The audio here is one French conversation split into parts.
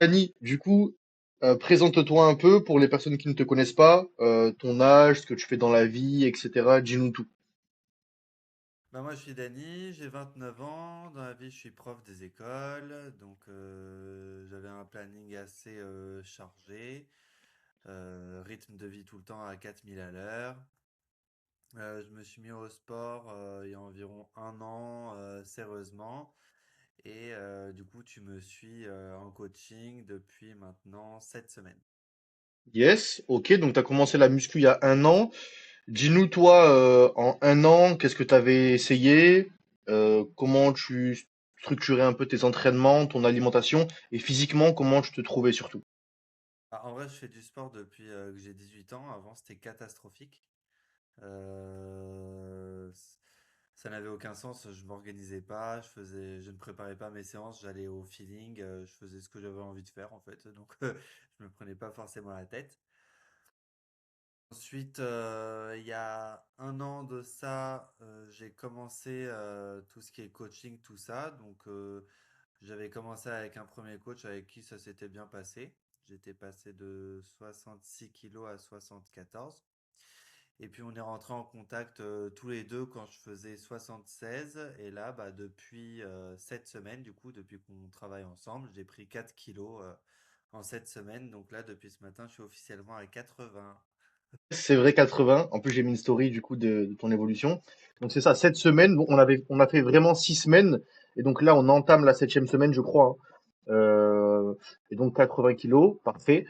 Annie, du coup, présente-toi un peu pour les personnes qui ne te connaissent pas, ton âge, ce que tu fais dans la vie, etc. Dis-nous tout. Bah moi je suis Dany, j'ai 29 ans, dans la vie je suis prof des écoles, donc j'avais un planning assez chargé, rythme de vie tout le temps à 4000 à l'heure. Je me suis mis au sport il y a environ un an sérieusement et du coup tu me suis en coaching depuis maintenant 7 semaines. Yes, ok, donc tu as commencé la muscu il y a un an. Dis-nous, toi, en un an, qu'est-ce que tu avais essayé? Comment tu structurais un peu tes entraînements, ton alimentation, et physiquement, comment tu te trouvais surtout? Ah, en vrai je fais du sport depuis que j'ai 18 ans, avant c'était catastrophique. Euh, Ça n'avait aucun sens, je m'organisais pas, je ne préparais pas mes séances, j'allais au feeling, je faisais ce que j'avais envie de faire en fait, donc je me prenais pas forcément la tête. Ensuite, il y a un an de ça, j'ai commencé tout ce qui est coaching, tout ça. Donc, j'avais commencé avec un premier coach avec qui ça s'était bien passé. J'étais passé de 66 kilos à 74. Et puis on est rentré en contact tous les deux quand je faisais 76. Et là, bah, depuis 7 semaines, du coup, depuis qu'on travaille ensemble, j'ai pris 4 kilos en 7 semaines. Donc là, depuis ce matin, je suis officiellement à 80. C'est vrai 80. En plus, j'ai mis une story du coup de ton évolution. Donc c'est ça, 7 semaines. Bon, on a fait vraiment 6 semaines. Et donc là, on entame la septième semaine, je crois, hein. Et donc 80 kilos, parfait.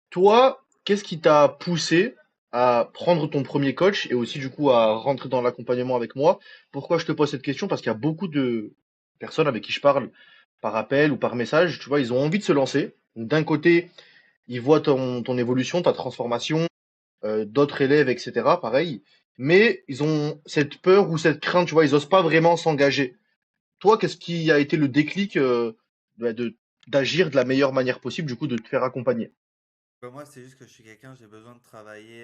Toi, qu'est-ce qui t'a poussé à prendre ton premier coach et aussi du coup à rentrer dans l'accompagnement avec moi? Pourquoi je te pose cette question? Parce qu'il y a beaucoup de personnes avec qui je parle par appel ou par message, tu vois, ils ont envie de se lancer. Donc, d'un côté, ils voient ton évolution, ta transformation, d'autres élèves, etc. Pareil. Mais ils ont cette peur ou cette crainte, tu vois, ils osent pas vraiment s'engager. Toi, qu'est-ce qui a été le déclic d'agir de la meilleure manière possible, du coup, de te faire accompagner? Bah, moi, c'est juste que je suis quelqu'un, j'ai besoin de travailler,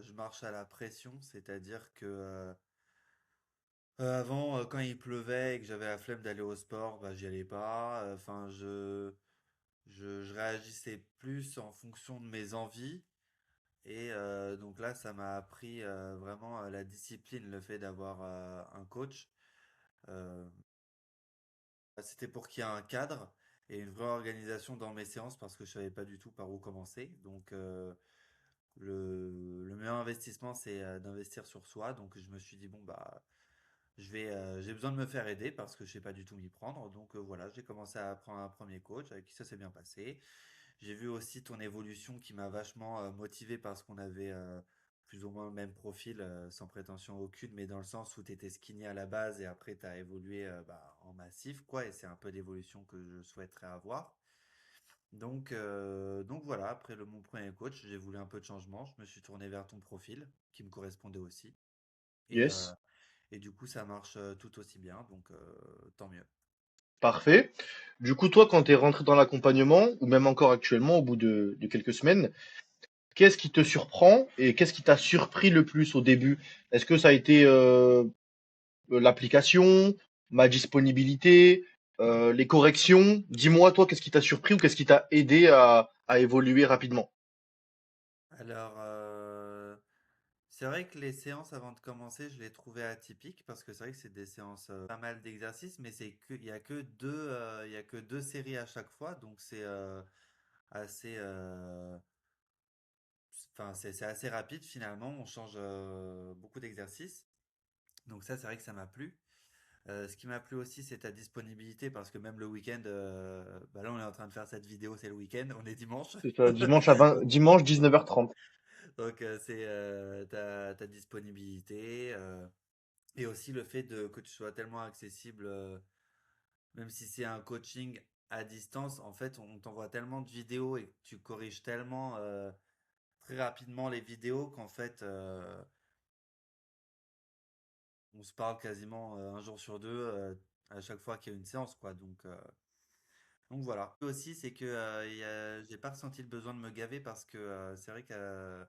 je marche à la pression, c'est-à-dire que avant, quand il pleuvait et que j'avais la flemme d'aller au sport, bah, j'y allais pas. Enfin, je réagissais plus en fonction de mes envies. Et donc là, ça m'a appris vraiment la discipline, le fait d'avoir un coach. Euh, C'était pour qu'il y ait un cadre et une vraie organisation dans mes séances parce que je savais pas du tout par où commencer. Donc le meilleur investissement, c'est d'investir sur soi. Donc je me suis dit, bon, bah, j'ai besoin de me faire aider parce que je sais pas du tout m'y prendre. Donc voilà, j'ai commencé à prendre un premier coach avec qui ça s'est bien passé. J'ai vu aussi ton évolution qui m'a vachement motivé parce qu'on avait plus ou moins le même profil, sans prétention aucune, mais dans le sens où tu étais skinny à la base et après tu as évolué bah, en massif, quoi, et c'est un peu l'évolution que je souhaiterais avoir. Donc voilà, après mon premier coach, j'ai voulu un peu de changement, je me suis tourné vers ton profil qui me correspondait aussi. Et, euh, Yes. et du coup, ça marche tout aussi bien, donc tant mieux. Parfait. Du coup, toi, quand tu es rentré dans l'accompagnement, ou même encore actuellement, au bout de quelques semaines, qu'est-ce qui te surprend et qu'est-ce qui t'a surpris le plus au début? Est-ce que ça a été l'application, ma disponibilité, les corrections? Dis-moi, toi, qu'est-ce qui t'a surpris ou qu'est-ce qui t'a aidé à évoluer rapidement? Alors, c'est vrai que les séances avant de commencer, je les trouvais atypiques parce que c'est vrai que c'est des séances pas mal d'exercices, mais il y a que il y a que deux séries à chaque fois, donc c'est assez, enfin c'est assez rapide finalement. On change beaucoup d'exercices, donc ça c'est vrai que ça m'a plu. Ce qui m'a plu aussi, c'est ta disponibilité parce que même le week-end, bah là on est en train de faire cette vidéo, c'est le week-end, on est dimanche. C'est ça, dimanche 19h30. Donc c'est ta disponibilité et aussi le fait que tu sois tellement accessible, même si c'est un coaching à distance, en fait on t'envoie tellement de vidéos et que tu corriges tellement très rapidement les vidéos qu'en fait on se parle quasiment un jour sur deux à chaque fois qu'il y a une séance quoi. Donc voilà. Aussi c'est que j'ai pas ressenti le besoin de me gaver parce que c'est vrai que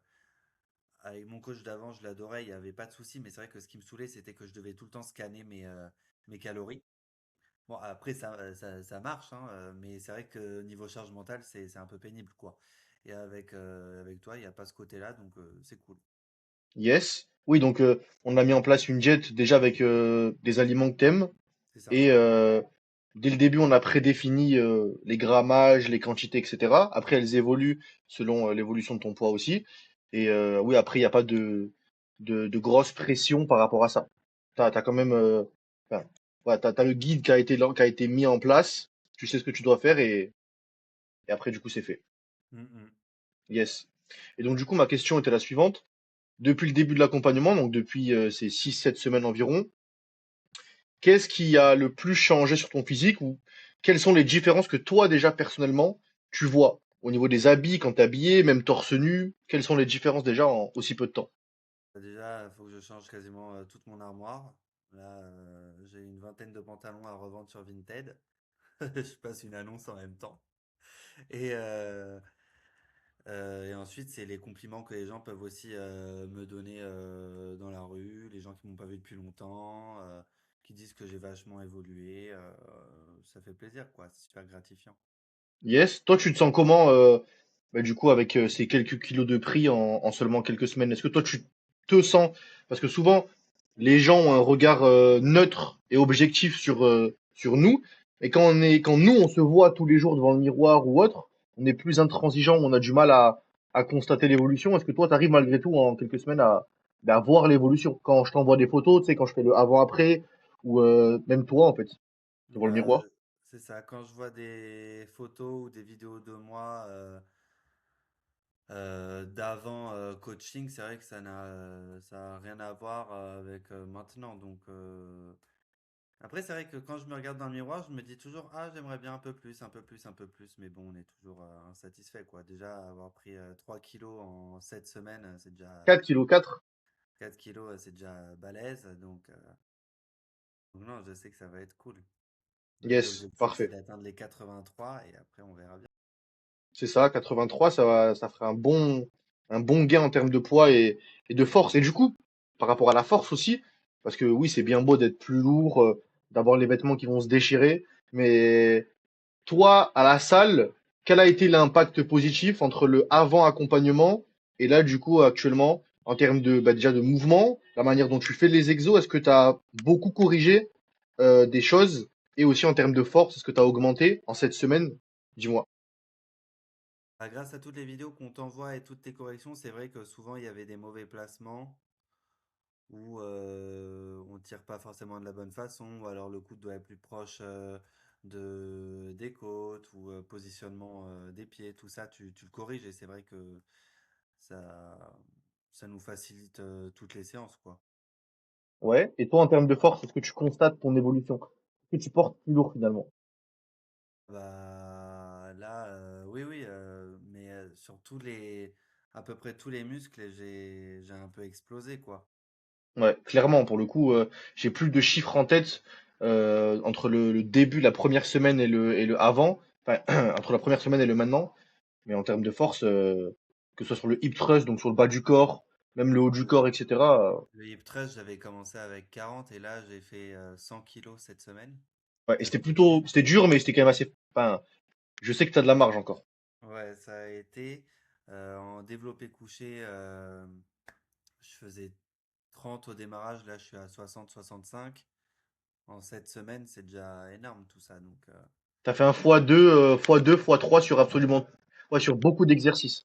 avec mon coach d'avant, je l'adorais, il n'y avait pas de souci, mais c'est vrai que ce qui me saoulait, c'était que je devais tout le temps scanner mes calories. Bon, après, ça marche, hein, mais c'est vrai que niveau charge mentale, c'est un peu pénible, quoi. Et avec toi, il n'y a pas ce côté-là, donc c'est cool. Yes. Oui, donc on a mis en place une diète déjà avec des aliments que t'aimes. C'est ça. Et dès le début, on a prédéfini les grammages, les quantités, etc. Après, elles évoluent selon l'évolution de ton poids aussi. Et oui, après, il n'y a pas de grosse pression par rapport à ça. T'as quand même, enfin, ouais, t'as le guide qui a été mis en place. Tu sais ce que tu dois faire et après, du coup, c'est fait. Mm, Yes. Et donc, du coup, ma question était la suivante. Depuis le début de l'accompagnement, donc depuis ces 6, 7 semaines environ, qu'est-ce qui a le plus changé sur ton physique ou quelles sont les différences que toi déjà personnellement tu vois au niveau des habits quand t'es habillé, même torse nu, quelles sont les différences déjà en aussi peu de temps? Déjà, il faut que je change quasiment toute mon armoire. Là, j'ai une vingtaine de pantalons à revendre sur Vinted. Je passe une annonce en même temps. Et, euh, et ensuite, c'est les compliments que les gens peuvent aussi me donner dans la rue, les gens qui m'ont pas vu depuis longtemps, qui disent que j'ai vachement évolué. Ça fait plaisir, quoi. C'est super gratifiant. Yes. Toi, tu te sens comment bah, du coup avec ces quelques kilos de prix en seulement quelques semaines? Est-ce que toi tu te sens parce que souvent les gens ont un regard neutre et objectif sur nous, et quand nous on se voit tous les jours devant le miroir ou autre, on est plus intransigeant, on a du mal à constater l'évolution. Est-ce que toi tu arrives malgré tout en quelques semaines à voir l'évolution? Quand je t'envoie des photos, tu sais, quand je fais le avant-après, ou même toi en fait, devant le Bah, miroir? c'est ça. Quand je vois des photos ou des vidéos de moi d'avant coaching, c'est vrai que ça a rien à voir avec maintenant. Donc, après, c'est vrai que quand je me regarde dans le miroir, je me dis toujours, ah, j'aimerais bien un peu plus, un peu plus, un peu plus. Mais bon, on est toujours insatisfait, quoi. Déjà, avoir pris 3 kilos en 7 semaines, c'est déjà 4 kg 4. 4 kilos, c'est déjà balèze. Donc non, je sais que ça va être cool. Mais Yes, l'objectif, c'est parfait. d'atteindre les 83 et après, on verra bien. C'est ça, 83, ça ferait un bon gain en termes de poids et de force. Et du coup, par rapport à la force aussi, parce que oui, c'est bien beau d'être plus lourd, d'avoir les vêtements qui vont se déchirer, mais toi, à la salle, quel a été l'impact positif entre le avant accompagnement et là, du coup, actuellement, en termes de, bah, déjà de mouvement, la manière dont tu fais les exos, est-ce que tu as beaucoup corrigé des choses? Et aussi en termes de force, est-ce que tu as augmenté en cette semaine? Dis-moi. Ah, grâce à toutes les vidéos qu'on t'envoie et toutes tes corrections, c'est vrai que souvent, il y avait des mauvais placements où on tire pas forcément de la bonne façon, ou alors le coude doit être plus proche des côtes, ou positionnement des pieds, tout ça, tu le corriges, et c'est vrai que ça, ça nous facilite toutes les séances, quoi. Ouais. Et toi, en termes de force, est-ce que tu constates ton évolution? Est-ce que tu portes plus lourd finalement? Bah là, oui, oui, mais sur à peu près tous les muscles, j'ai un peu explosé, quoi. Ouais, clairement, pour le coup, j'ai plus de chiffres en tête entre le début, la première semaine et le avant, enfin, entre la première semaine et le maintenant. Mais en termes de force, que ce soit sur le hip thrust, donc sur le bas du corps, même le haut du corps, etc. Le hip thrust, j'avais commencé avec 40 et là, j'ai fait 100 kilos cette semaine Ouais, et avec les. c'était dur, mais c'était quand même assez. Enfin, je sais que tu as de la marge encore. Ouais, ça a été en développé couché. Je faisais 30 au démarrage, là, je suis à 60-65. En 7 semaines, c'est déjà énorme tout ça. Donc, T'as fait un x2, x2, x3 sur absolument, ouais, sur beaucoup d'exercices.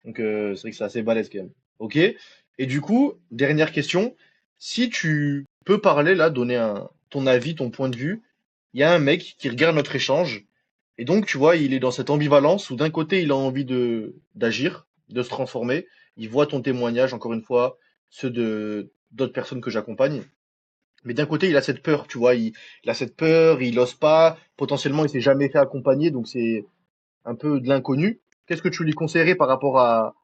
Donc c'est vrai que c'est assez balèze quand même. Ok. Et du coup, dernière question, si tu peux parler là, donner ton avis, ton point de vue, il y a un mec qui regarde notre échange et donc tu vois, il est dans cette ambivalence où d'un côté il a envie de d'agir, de se transformer, il voit ton témoignage encore une fois, ceux de d'autres personnes que j'accompagne, mais d'un côté il a cette peur, tu vois, il a cette peur, il ose pas, potentiellement il s'est jamais fait accompagner, donc c'est un peu de l'inconnu. Qu'est-ce que tu lui conseillerais par rapport à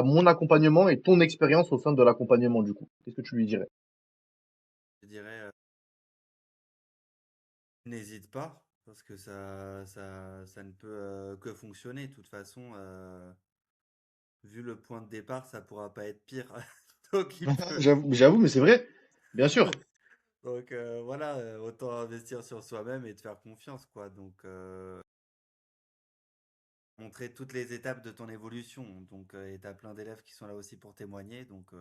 mon accompagnement et ton expérience au sein de l'accompagnement du coup? Qu'est-ce que tu lui dirais? je dirais, n'hésite pas, parce que ça ne peut que fonctionner. De toute façon, vu le point de départ, ça pourra pas être pire. Donc, il peut. J'avoue, mais c'est vrai, bien sûr. Donc voilà, autant investir sur soi-même et te faire confiance, quoi. Donc montrer toutes les étapes de ton évolution. Donc et t'as plein d'élèves qui sont là aussi pour témoigner. Donc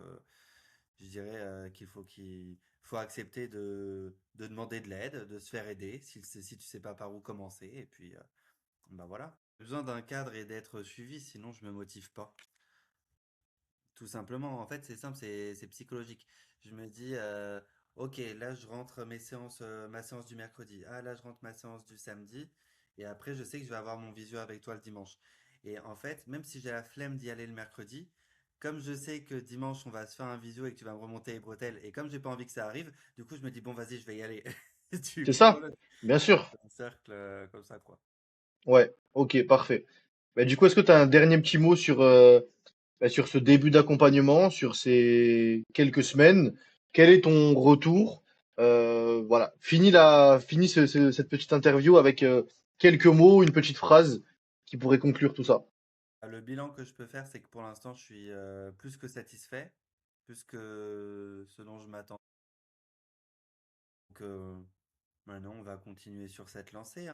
je dirais qu'il faut accepter de demander de l'aide, de se faire aider si tu sais pas par où commencer. Et puis bah voilà. J'ai besoin d'un cadre et d'être suivi, sinon je me motive pas. Tout simplement, en fait, c'est simple, c'est psychologique. Je me dis, ok, là, je rentre ma séance du mercredi. Ah, là, je rentre ma séance du samedi. Et après, je sais que je vais avoir mon visio avec toi le dimanche. Et en fait, même si j'ai la flemme d'y aller le mercredi, comme je sais que dimanche, on va se faire un visio et que tu vas me remonter les bretelles, et comme j'ai pas envie que ça arrive, du coup, je me dis, bon, vas-y, je vais y aller. Du C'est coup, ça? voilà, Bien sûr. c'est un cercle comme ça, quoi. Ouais, ok, parfait. Bah, du coup, est-ce que tu as un dernier petit mot sur, sur ce début d'accompagnement, sur ces quelques semaines? Quel est ton retour? Voilà, fini cette petite interview avec quelques mots, une petite phrase qui pourrait conclure tout ça. Le bilan que je peux faire, c'est que pour l'instant, je suis plus que satisfait, plus que ce dont je m'attends. Donc, maintenant, on va continuer sur cette lancée, hein.